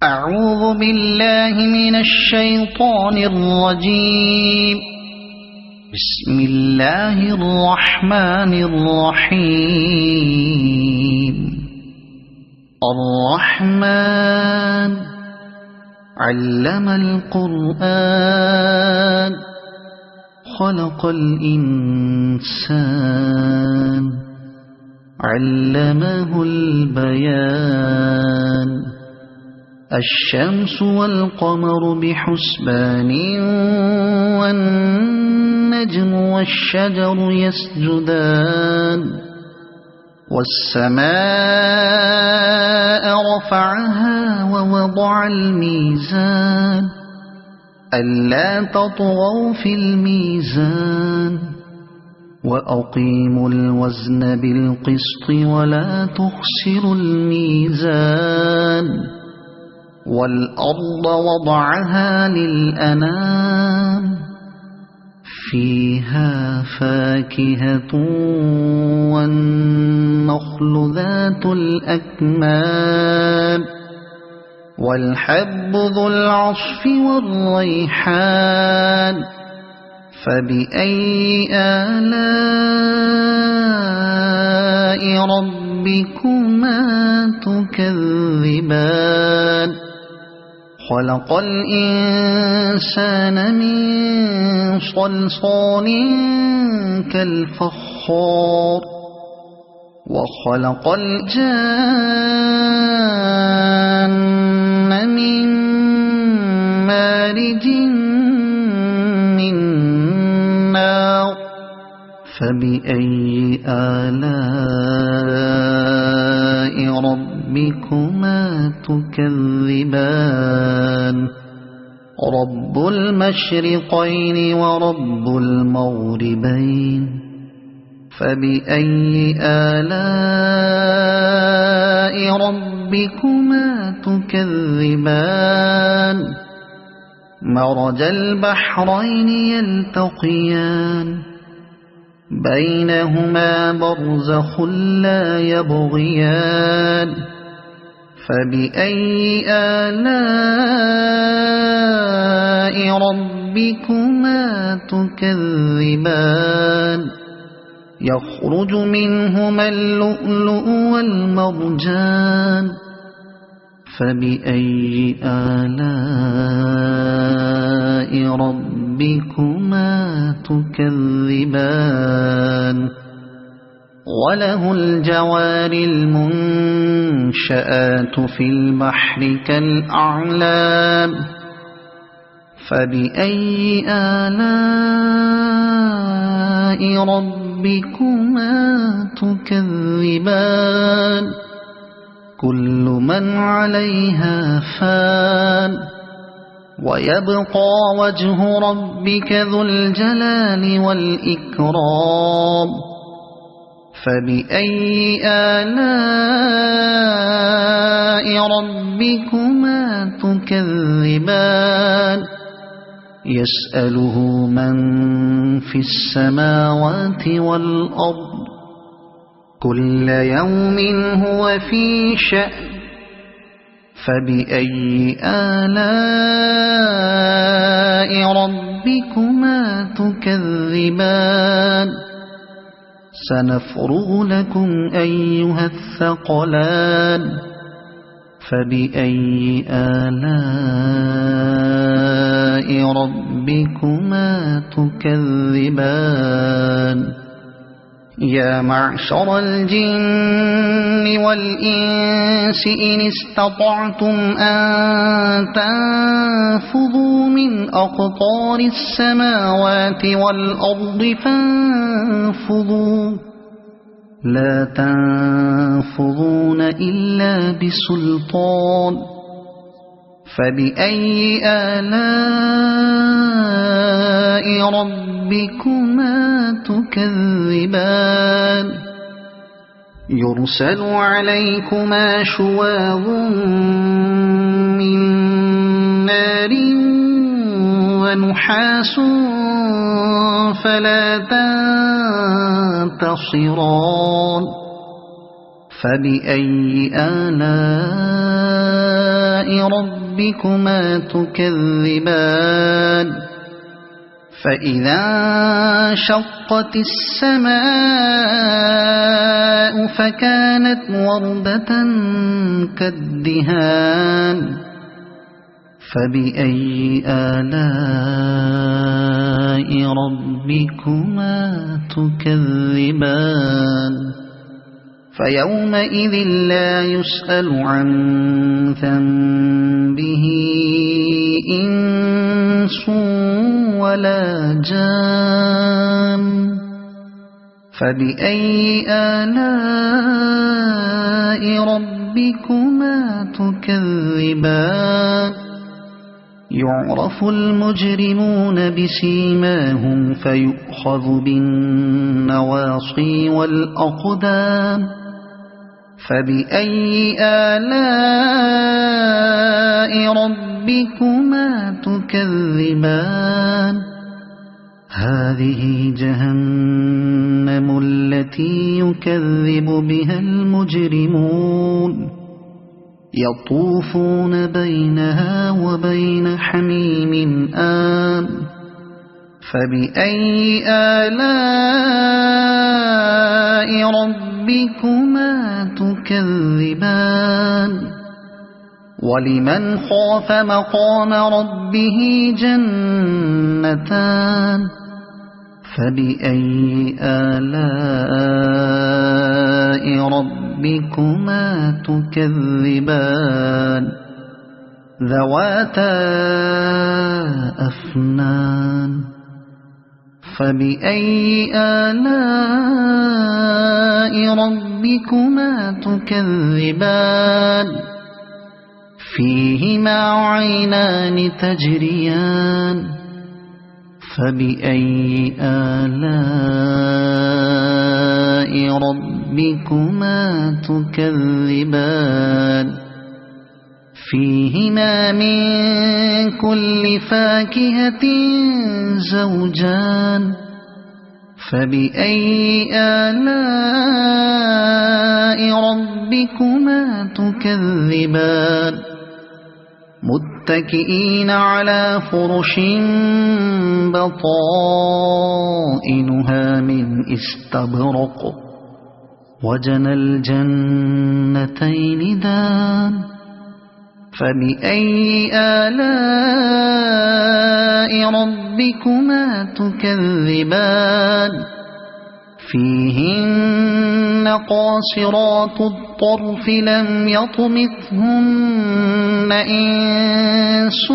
أعوذ بالله من الشيطان الرجيم. بسم الله الرحمن الرحيم. الرحمن علم القرآن خلق الإنسان علمه البيان. الشمس والقمر بحسبان والنجم والشجر يسجدان. والسماء رفعها ووضع الميزان ألا تطغوا في الميزان وأقيموا الوزن بالقسط ولا تخسروا الميزان. والأرض وضعها للأنام فيها فاكهة والنخل ذات الأكمام والحب ذو العصف والريحان. فبأي آلاء ربكما تكذبان. خلق الإنسان من صلصال كالفخار وخلق الجان من مارج من نار. فبأي آلاء ربكما تكذبان. رب المشرقين ورب المغربين. فبأي آلاء ربكما تكذبان. مرج البحرين يلتقيان بينهما برزخ لا يبغيان. فبأي آلاء ربكما تكذبان. يخرج منهما اللؤلؤ والمرجان. فبأي آلاء ربكما تكذبان. وله الجوار المنشآت في البحر كالأعلام. فبأي آلاء ربكما تكذبان. كل من عليها فان ويبقى وجه ربك ذو الجلال والإكرام. فبأي آلاء ربكما تكذبان. يسأله من في السماوات والأرض كل يوم هو في شأن. فبأي آلاء ربكما تكذبان. سنفرغ لكم أيها الثقلان. فبأي آلاء ربكما تكذبان. يا معشر الجن والإنس إن استطعتم أن تنفذوا من أقطار السماوات والأرض فانفذوا لا تنفذون إلا بسلطان. فبأي آلاء ربكما تكذبان. يرسل عليكما شواظ من نار ونحاس فلا تنتصران. فبأي آلاء ربكما تكذبان فإذا انشقت السماء فكانت وردة كالدهان فبأي آلاء ربكما تكذبان فيومئذ لا يسأل عن ذنبه إنس ولا جان فبأي آلاء ربكما تكذبان يعرف المجرمون بسيماهم فيؤخذ بالنواصي والأقدام فبأي آلاء ربكما تكذبان هذه جهنم التي يكذب بها المجرمون يطوفون بينها وبين حميم آن فبأي آلاء ربكما تكذبان ولمن خاف مقام ربه جنتان فبأي آلاء ربكما تكذبان ذواتا أفنان فبأي آلاء ربكما تكذبان فيهما عينان تجريان فبأي آلاء ربكما تكذبان فيهما من كل فاكهة زوجان فبأي آلاء ربكما تكذبان متكئين على فرش بطائنها من استبرق وجنى الجنتين دان فبأي آلاء ربكما تكذبان فيهن قاصرات الطرف لم يطمثهن إنس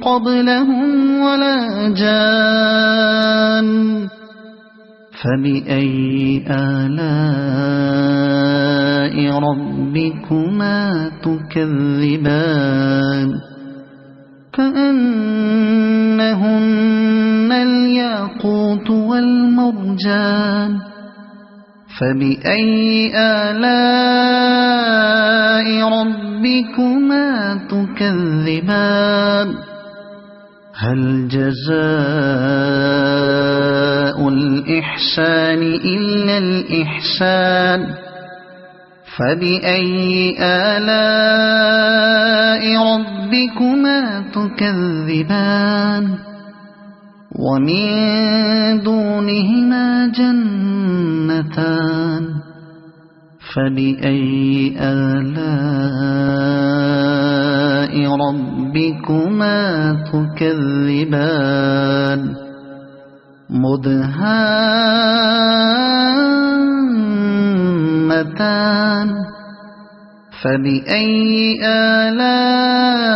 قبلهم ولا جان فبأي آلاء ربكما تكذبان كأنهن الياقوت والمرجان فبأي آلاء ربكما تكذبان هل جزاء الإحسان إلا الإحسان فبأي آلاء ربكما تكذبان ومن دونهما جنتان فبأي آلاء ربكما تكذبان مدهامتان فبأي آلاء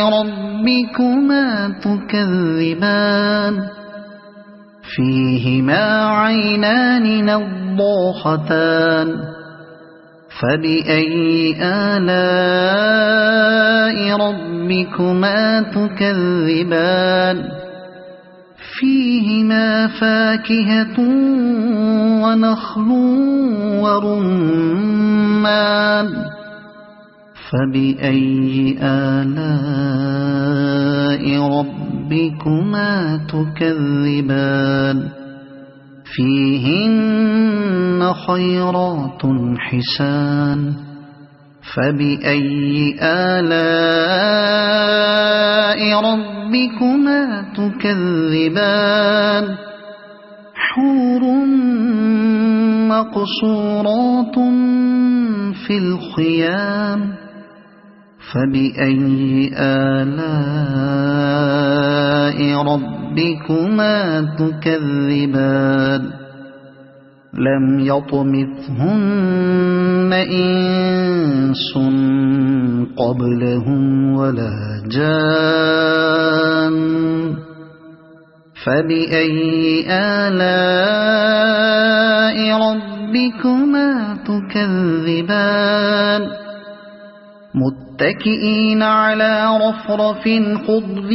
ربكما تكذبان فيهما عينان نضاختان فبأي آلاء ربكما تكذبان فيهما فاكهة ونخل ورمان فبأي آلاء ربكما تكذبان فيهن خيرات حسان فبأي آلاء ربكما تكذبان حور مقصورات في الخيام فبأي آلاء ربكما تكذبان لم يطمثهن إنس قبلهم ولا جان فبأي آلاء ربكما تكذبان متكئين على رفرف خضر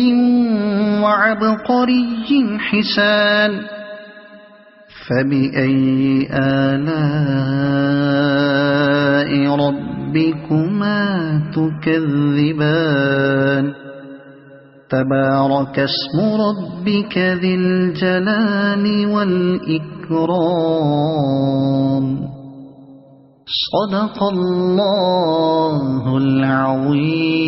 وعبقري حسان فبأي آلاء ربكما تكذبان تبارك اسم ربك ذي الجلال والإكرام صدق الله العظيم.